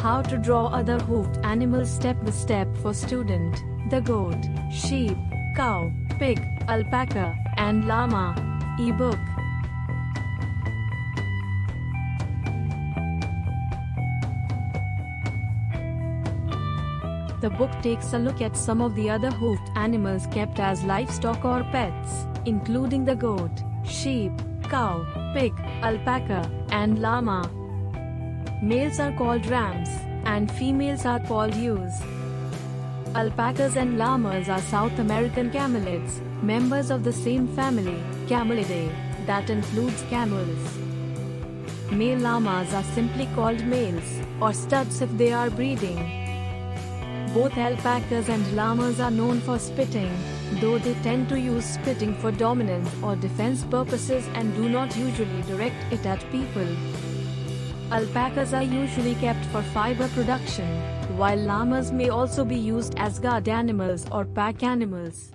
How to draw other hoofed animals step by step for student. The goat, sheep, cow, pig, alpaca, and llama. Ebook. The book takes a look at some of the other hoofed animals kept as livestock or pets, including the goat, sheep, cow, pig, alpaca, and llama. Males are called rams, and females are called ewes. Alpacas and llamas are South American camelids, members of the same family, Camelidae, that includes camels. Male llamas are simply called males, or studs if they are breeding. Both alpacas and llamas are known for spitting, though they tend to use spitting for dominance or defense purposes and do not usually direct it at people. Alpacas are usually kept for fiber production, while llamas may also be used as guard animals or pack animals.